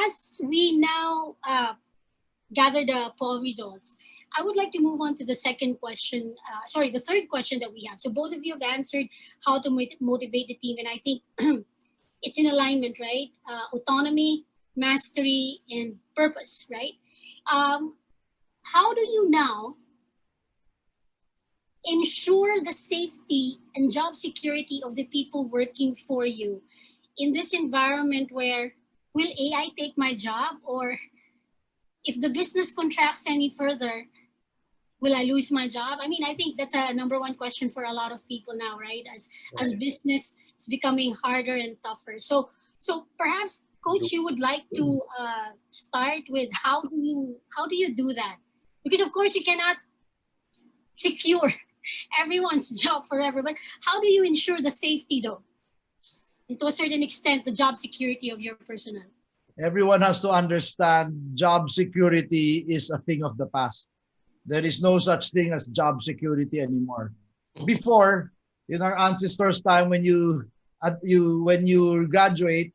as we now gather the poll results, I would like to move on to the second question. The third question that we have. So both of you have answered how to motivate the team, and I think it's in alignment, right? Autonomy, mastery, and purpose, right? How do you now ensure the safety and job security of the people working for you in this environment where will AI take my job, or if the business contracts any further, will I lose my job? I mean, I think that's a number one question for a lot of people now, right? As business is becoming harder and tougher. So perhaps, Coach, you would like to start with how do you do that? Because of course you cannot secure everyone's job forever, but how do you ensure the safety though? And to a certain extent, the job security of your personnel. Everyone has to understand job security is a thing of the past. There is no such thing as job security anymore. Before, in our ancestors' time, when you graduate,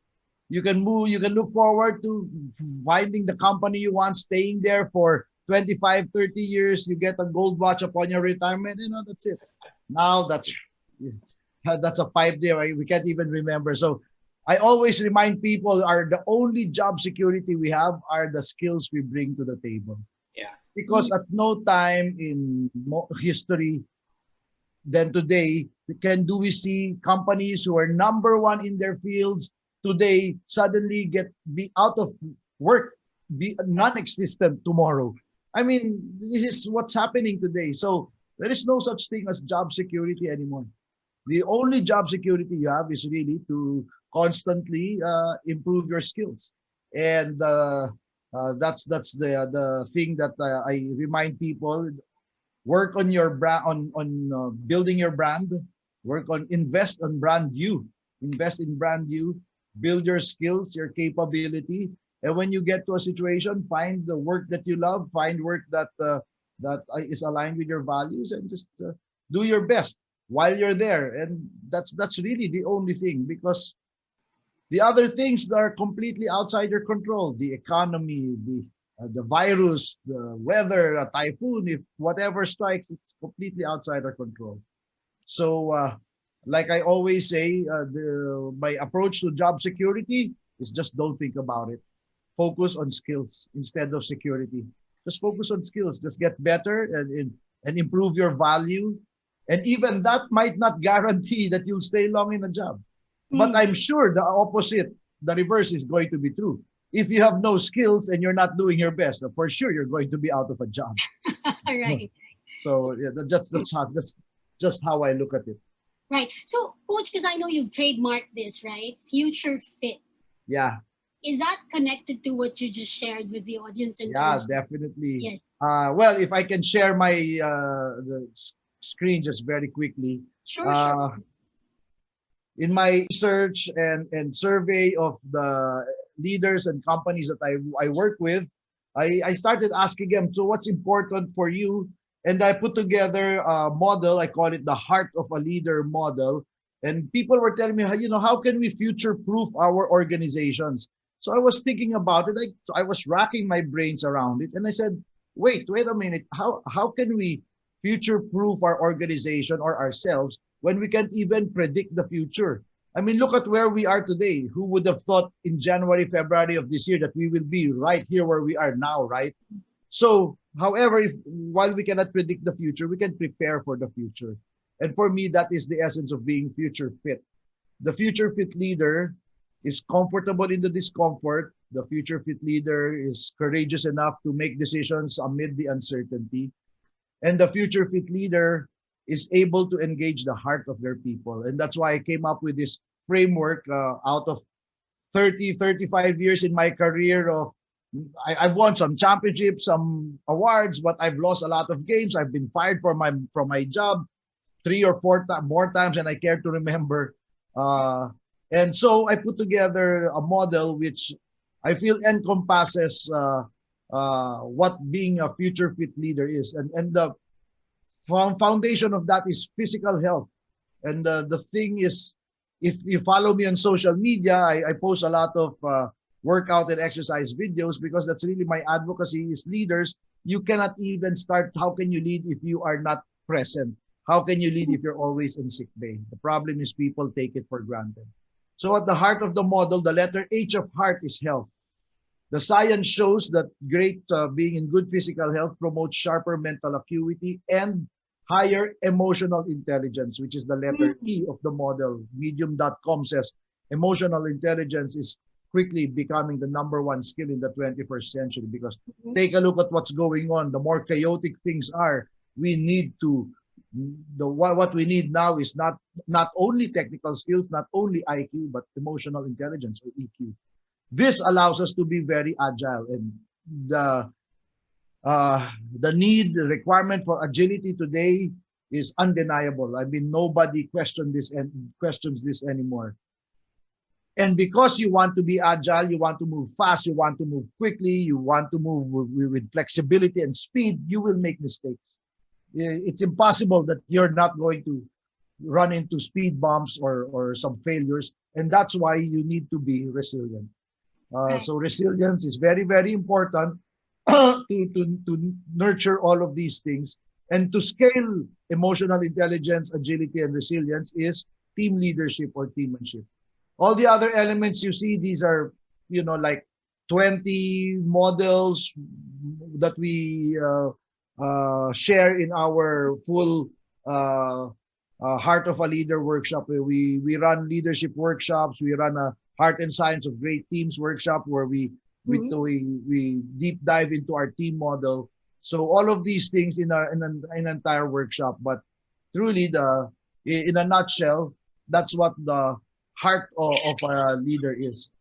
you can look forward to finding the company you want, staying there for 25, 30 years. You get a gold watch upon your retirement. That's it. Now that's a 5-day, right? We can't even remember. So I always remind people the only job security we have are the skills we bring to the table. Yeah. Because at no time in history than today do we see companies who are number one in their fields today suddenly be out of work, be non-existent tomorrow. I mean, this is what's happening today. So there is no such thing as job security anymore. The only job security you have is really to constantly improve your skills, and that's the thing that I remind people. Work on your brand, on building your brand. Invest in brand you, build your skills, your capability, and when you get to a situation, find the work that you love, find work that is aligned with your values, and just do your best while you're there. And that's really the only thing, because the other things that are completely outside your control, the economy, the virus, the weather, a typhoon, if whatever strikes, it's completely outside our control. So like I always say, my approach to job security is just don't think about it. Focus on skills instead of security. Just focus on skills. Just get better and improve your value. And even that might not guarantee that you'll stay long in a job. But I'm sure the opposite, the reverse is going to be true. If you have no skills and you're not doing your best, for sure you're going to be out of a job. Right. So yeah, that's just how I look at it. Right. So, Coach, because I know you've trademarked this, right? Future fit. Yeah. Is that connected to what you just shared with the audience? Yeah, definitely. Yes. Well, if I can share my the screen just very quickly. Sure. In my research and survey of the leaders and companies that I work with, I started asking them, so what's important for you? And I put together a model. I call it the heart of a leader model. And people were telling me, how can we future-proof our organizations? So I was thinking about it. I was racking my brains around it. And I said, wait a minute. How can we future-proof our organization or ourselves when we can't even predict the future? I mean, look at where we are today. Who would have thought in January, February of this year that we will be right here where we are now, right? So, however, while we cannot predict the future, we can prepare for the future. And for me, that is the essence of being future fit. The future fit leader is comfortable in the discomfort. The future fit leader is courageous enough to make decisions amid the uncertainty. And the future fit leader is able to engage the heart of their people. And that's why I came up with this framework out of 35 years in my career of, I've won some championships, some awards, but I've lost a lot of games. I've been fired from my job 3 or 4 more times than I care to remember. And so I put together a model which I feel encompasses what being a future fit leader is. And the foundation of that is physical health. And the thing is, if you follow me on social media, I post a lot of workout and exercise videos, because that's really my advocacy is leaders. You cannot even start. How can you lead if you are not present? How can you lead if you're always in sick bay? The problem is people take it for granted. So at the heart of the model, the letter H of heart is health. The science shows that being in good physical health promotes sharper mental acuity and higher emotional intelligence, which is the letter E of the model. Medium.com says emotional intelligence is quickly becoming the #1 skill in the 21st century, because take a look at what's going on. The more chaotic things are, we need to what we need now is not only technical skills, not only IQ, but emotional intelligence, or EQ. This allows us to be very agile, and the the requirement for agility today is undeniable. I mean, nobody questions this anymore. And because you want to be agile, you want to move fast, you want to move quickly, you want to move with flexibility and speed, you will make mistakes. It's impossible that you're not going to run into speed bumps or some failures. And that's why you need to be resilient. Right. So resilience is very, very important to nurture all of these things. And to scale emotional intelligence, agility, and resilience is team leadership or teammanship. All the other elements you see, these are, like 20 models that we share in our full Heart of a Leader workshop. We run leadership workshops. We run a Heart and Science of Great Teams workshop where we deep dive into our team model. So all of these things in an entire workshop. But truly, in a nutshell, that's what the heart of a leader is.